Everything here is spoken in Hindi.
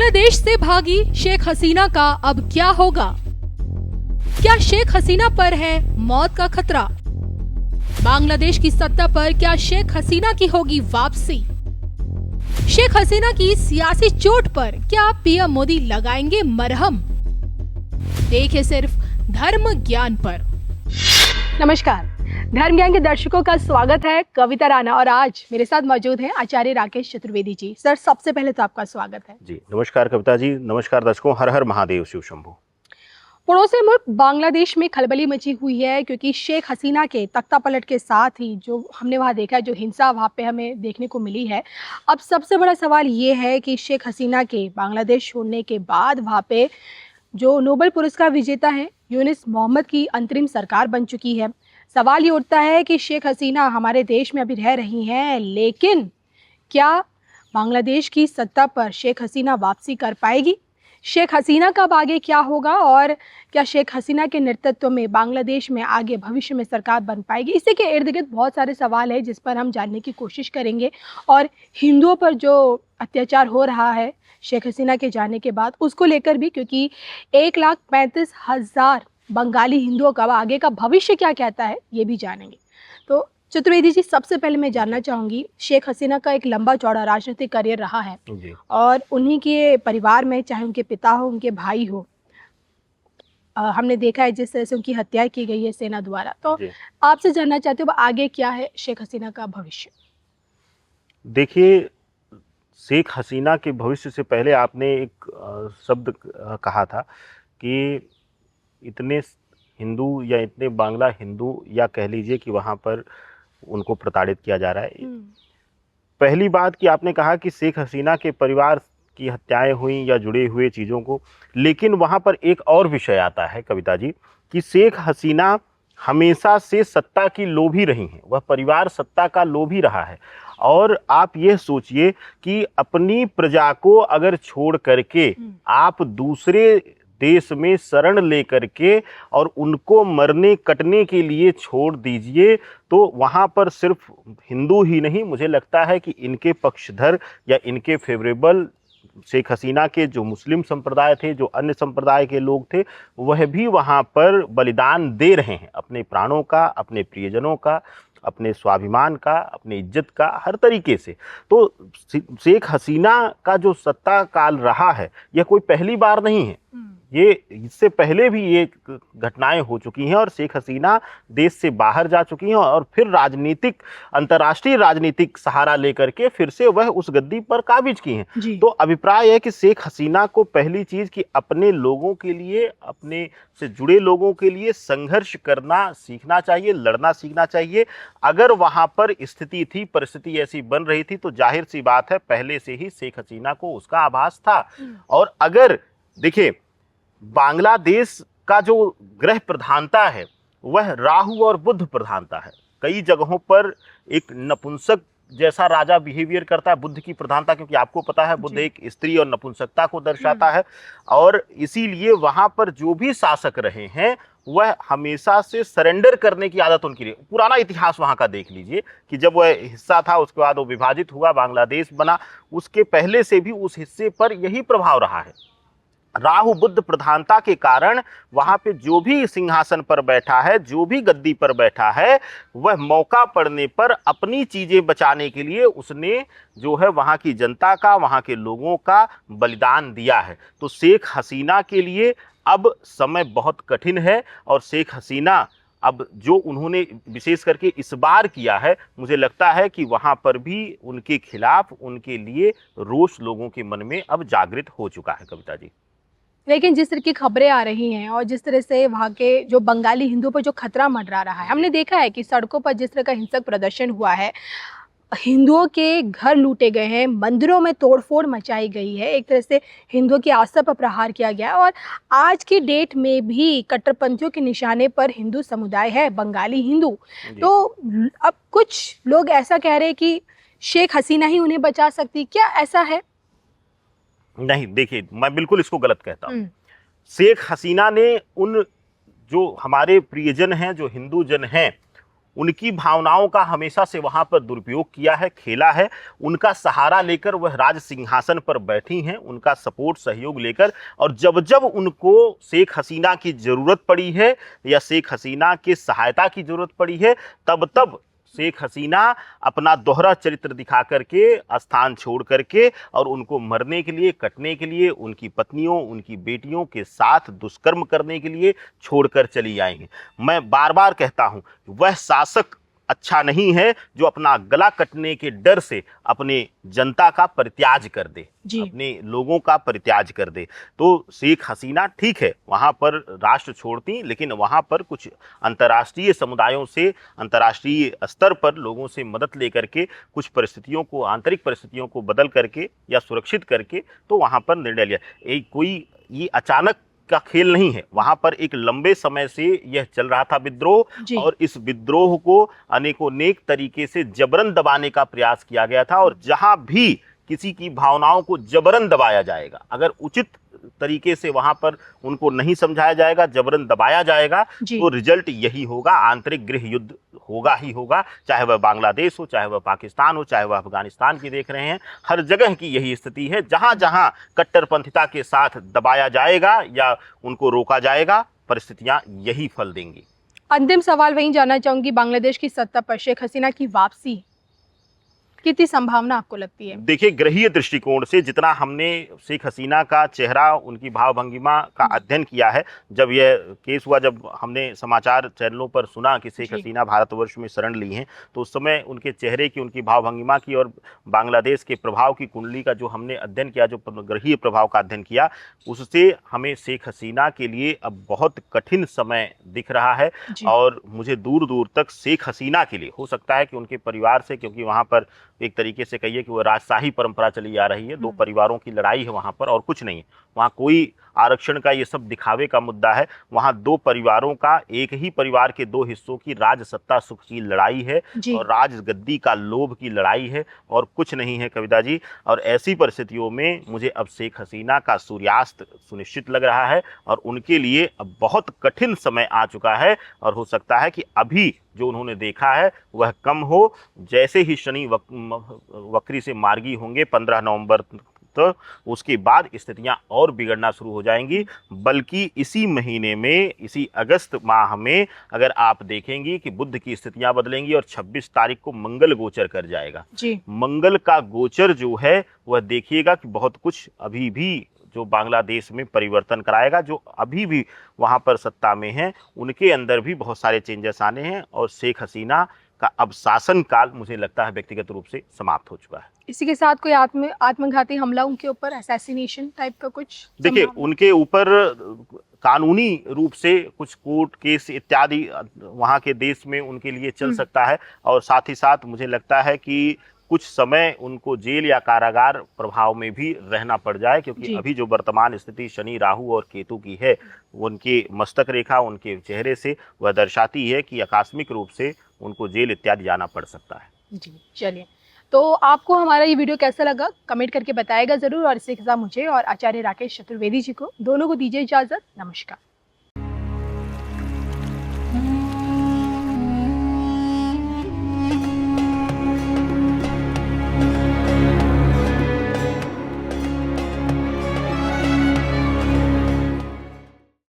बांग्लादेश से भागी शेख हसीना का अब क्या होगा? क्या शेख हसीना पर है मौत का खतरा? बांग्लादेश की सत्ता पर क्या शेख हसीना की होगी वापसी? शेख हसीना की सियासी चोट पर क्या पीएम मोदी लगाएंगे मरहम? देखिए सिर्फ धर्म ज्ञान पर। नमस्कार, धर्म ज्ञान के दर्शकों का स्वागत है। कविता राणा और आज मेरे साथ मौजूद हैं आचार्य राकेश चतुर्वेदी जी। सर, सबसे पहले तो आपका स्वागत है। जी नमस्कार कविता जी, नमस्कार दर्शकों। हर हर महादेव, शिव शंभू। पड़ोसी मुल्क बांग्लादेश में खलबली मची हुई है क्योंकि शेख हसीना के तख्ता पलट के साथ ही जो हमने वहाँ देखा है, जो हिंसा वहाँ पे हमें देखने को मिली है। अब सबसे बड़ा सवाल ये है कि शेख हसीना के बांग्लादेश छोड़ने के बाद वहाँ पे जो नोबेल पुरस्कार विजेता है यूनुस मोहम्मद की अंतरिम सरकार बन चुकी है। सवाल ये उठता है कि शेख हसीना हमारे देश में अभी रह रही हैं, लेकिन क्या बांग्लादेश की सत्ता पर शेख हसीना वापसी कर पाएगी? शेख हसीना का अब आगे क्या होगा और क्या शेख हसीना के नेतृत्व में बांग्लादेश में आगे भविष्य में सरकार बन पाएगी? इसी के इर्द गिर्द बहुत सारे सवाल है जिस पर हम जानने की कोशिश करेंगे। और हिंदुओं पर जो अत्याचार हो रहा है शेख हसीना के जाने के बाद, उसको लेकर भी, क्योंकि 1,35,000 बंगाली हिंदुओं का आगे का भविष्य क्या कहता है, ये भी जानेंगे। तो चतुर्वेदी जी, सबसे पहले मैं जानना चाहूँगी, शेख हसीना का एक लंबा चौड़ा राजनीतिक करियर रहा है और उन्हीं के परिवार में, चाहे उनके पिता हो, उनके भाई हो, हमने देखा है जिस तरह से उनकी हत्या की गई है सेना द्वारा। तो आपसे जानना चाहते हो आगे क्या है शेख हसीना का भविष्य? देखिए, शेख हसीना के भविष्य से पहले आपने एक शब्द कहा था कि इतने हिंदू या इतने बांग्ला हिंदू, या कह लीजिए कि वहाँ पर उनको प्रताड़ित किया जा रहा है। पहली बात कि आपने कहा कि शेख हसीना के परिवार की हत्याएं हुई या जुड़े हुए चीज़ों को, लेकिन वहाँ पर एक और विषय आता है कविता जी कि शेख हसीना हमेशा से सत्ता की लोभी रही हैं। वह परिवार सत्ता का लोभी रहा है। और आप यह सोचिए कि अपनी प्रजा को अगर छोड़ करके आप दूसरे देश में शरण लेकर के और उनको मरने कटने के लिए छोड़ दीजिए, तो वहाँ पर सिर्फ हिंदू ही नहीं, मुझे लगता है कि इनके पक्षधर या इनके फेवरेबल शेख हसीना के जो मुस्लिम संप्रदाय थे, जो अन्य संप्रदाय के लोग थे, वह भी वहाँ पर बलिदान दे रहे हैं अपने प्राणों का, अपने प्रियजनों का, अपने स्वाभिमान का, अपने इज्जत का, हर तरीके से। तो शेख हसीना का जो सत्ता काल रहा है, यह कोई पहली बार नहीं है। ये इससे पहले भी ये घटनाएं हो चुकी हैं और शेख हसीना देश से बाहर जा चुकी हैं और फिर राजनीतिक, अंतर्राष्ट्रीय राजनीतिक सहारा लेकर के फिर से वह उस गद्दी पर काबिज की हैं। तो अभिप्राय है कि शेख हसीना को पहली चीज कि अपने लोगों के लिए, अपने से जुड़े लोगों के लिए संघर्ष करना सीखना चाहिए, लड़ना सीखना चाहिए। अगर वहां पर स्थिति थी, परिस्थिति ऐसी बन रही थी, तो जाहिर सी बात है पहले से ही शेख हसीना को उसका आभास था। और अगर देखिए, बांग्लादेश का जो ग्रह प्रधानता है वह राहु और बुध प्रधानता है। कई जगहों पर एक नपुंसक जैसा राजा बिहेवियर करता है बुध की प्रधानता, क्योंकि आपको पता है बुध एक स्त्री और नपुंसकता को दर्शाता है। और इसीलिए वहां पर जो भी शासक रहे हैं वह हमेशा से सरेंडर करने की आदत उनकी रही। पुराना इतिहास वहां का देख लीजिए कि जब वह हिस्सा था, उसके बाद वो विभाजित हुआ, बांग्लादेश बना, उसके पहले से भी उस हिस्से पर यही प्रभाव रहा है। राहु बुध प्रधानता के कारण वहां पे जो भी सिंहासन पर बैठा है, जो भी गद्दी पर बैठा है, वह मौका पड़ने पर अपनी चीजें बचाने के लिए उसने जो है वहां की जनता का, वहां के लोगों का बलिदान दिया है। तो शेख हसीना के लिए अब समय बहुत कठिन है और शेख हसीना अब जो उन्होंने विशेष करके इस बार किया है, मुझे लगता है कि वहां पर भी उनके खिलाफ, उनके लिए रोष लोगों के मन में अब जागृत हो चुका है कविता जी। लेकिन जिस तरह की खबरें आ रही हैं और जिस तरह से वहाँ के जो बंगाली हिंदुओं पर जो खतरा मंडरा रहा है, हमने देखा है कि सड़कों पर जिस तरह का हिंसक प्रदर्शन हुआ है, हिंदुओं के घर लूटे गए हैं, मंदिरों में तोड़फोड़ मचाई गई है, एक तरह से हिंदुओं की आस्था पर प्रहार किया गया। और आज की डेट में भी कट्टरपंथियों के निशाने पर हिंदू समुदाय है, बंगाली हिंदू। तो अब कुछ लोग ऐसा कह रहे हैं कि शेख हसीना ही उन्हें बचा सकती, क्या ऐसा है? नहीं, देखिए, मैं बिल्कुल इसको गलत कहता हूँ। शेख हसीना ने उन जो हमारे प्रियजन हैं, जो हिंदू जन हैं, उनकी भावनाओं का हमेशा से वहां पर दुरुपयोग किया है, खेला है। उनका सहारा लेकर वह राज सिंहासन पर बैठी हैं, उनका सपोर्ट सहयोग लेकर। और जब जब उनको शेख हसीना की जरूरत पड़ी है या शेख हसीना की सहायता की जरूरत पड़ी है, तब तब शेख हसीना अपना दोहरा चरित्र दिखा करके, स्थान छोड़ करके और उनको मरने के लिए, कटने के लिए, उनकी पत्नियों, उनकी बेटियों के साथ दुष्कर्म करने के लिए छोड़कर चली आएंगे। मैं बार बार कहता हूं, वह शासक अच्छा नहीं है जो अपना गला कटने के डर से अपने जनता का परित्याज कर दे, अपने लोगों का परित्याज कर दे। तो शेख हसीना ठीक है, वहां पर राष्ट्र छोड़ती, लेकिन वहां पर कुछ अंतर्राष्ट्रीय समुदायों से, अंतर्राष्ट्रीय स्तर पर लोगों से मदद लेकर के, कुछ परिस्थितियों को, आंतरिक परिस्थितियों को बदल करके या सुरक्षित करके तो वहां पर निर्णय लिया। ये अचानक का खेल नहीं है, वहां पर एक लंबे समय से यह चल रहा था विद्रोह, और इस विद्रोह को अनेकों नेक तरीके से जबरन दबाने का प्रयास किया गया था। और जहां भी किसी की भावनाओं को जबरन दबाया जाएगा, अगर उचित तरीके से वहां पर उनको नहीं समझाया जाएगा, जबरन दबाया जाएगा, तो रिजल्ट यही होगा, आंतरिक गृह युद्ध होगा ही होगा। चाहे वह बांग्लादेश हो, चाहे वह पाकिस्तान हो, चाहे वह अफगानिस्तान की देख रहे हैं, हर जगह की यही स्थिति है। जहां जहां कट्टरपंथिता के साथ दबाया जाएगा या उनको रोका जाएगा, परिस्थितियां यही फल देंगी। अंतिम सवाल वही जानना चाहूंगी, बांग्लादेश की सत्ता पर शेख हसीना की वापसी कितनी संभावना आपको लगती है? देखिए, ग्रहीय दृष्टिकोण से जितना हमने शेख हसीना का चेहरा, उनकी भाव भंगिमा का अध्ययन किया है, जब यह केस हुआ, जब हमने समाचार चैनलों पर सुना कि शेख हसीना भारतवर्ष में शरण ली हैं, तो उस समय उनके चेहरे की, उनकी भाव भंगिमा की और बांग्लादेश के प्रभाव की कुंडली का जो हमने अध्ययन किया, जो ग्रहीय प्रभाव का अध्ययन किया, उससे हमें शेख हसीना के लिए अब बहुत कठिन समय दिख रहा है। और मुझे दूर दूर तक शेख हसीना के लिए, हो सकता है कि उनके परिवार से, क्योंकि वहाँ पर एक तरीके से कहिए कि वो राजशाही परंपरा चली आ रही है, दो परिवारों की लड़ाई है वहां पर, और कुछ नहीं है वहां। कोई आरक्षण का ये सब दिखावे का मुद्दा है, वहां दो परिवारों का, एक ही परिवार के दो हिस्सों की राज सत्ता सुख की लड़ाई है और राज गद्दी का लोभ की लड़ाई है, और कुछ नहीं है कविता जी। और ऐसी परिस्थितियों में मुझे अब शेख हसीना का सूर्यास्त सुनिश्चित लग रहा है, और उनके लिए अब बहुत कठिन समय आ चुका है। और हो सकता है कि अभी जो उन्होंने देखा है वह कम हो, जैसे ही शनि वक्री से मार्गी होंगे 15 नवंबर, तो उसके बाद स्थितियां और बिगड़ना शुरू हो जाएंगी। बल्कि इसी महीने में, इसी अगस्त माह में अगर आप देखेंगी कि बुध की स्थितियां बदलेंगी और 26 तारीख को मंगल गोचर कर जाएगा। मंगल का गोचर जो है वह देखिएगा कि बहुत कुछ अभी भी जो बांग्लादेश में परिवर्तन कराएगा। जो अभी भी वहां पर सत्ता में हैं, उनके अंदर भी बहुत सारे चेंजेस आने हैं, और शेख हसीना का अब शासन काल मुझे लगता है व्यक्तिगत रूप से समाप्त हो चुका है। इसी के साथ कोई आत्मघाती हमला उनके ऊपर, असैसिनेशन टाइप का कुछ? देखिए, उनके ऊपर कानूनी रूप से कुछ कोर्ट केस इत्यादि वहाँ के देश में उनके लिए चल सकता है, और साथ ही साथ मुझे लगता है कि कुछ समय उनको जेल या कारागार प्रभाव में भी रहना पड़ जाए, क्योंकि अभी जो वर्तमान स्थिति शनि, राहु और केतु की है, उनके मस्तक रेखा, उनके चेहरे से वह दर्शाती है कि आकस्मिक रूप से उनको जेल इत्यादि जाना पड़ सकता है। जी, चलिए, तो आपको हमारा ये वीडियो कैसा लगा कमेंट करके बताएगा ज़रूर, और इसके साथ मुझे और आचार्य राकेश चतुर्वेदी जी को, दोनों को दीजिए इजाज़त। नमस्कार।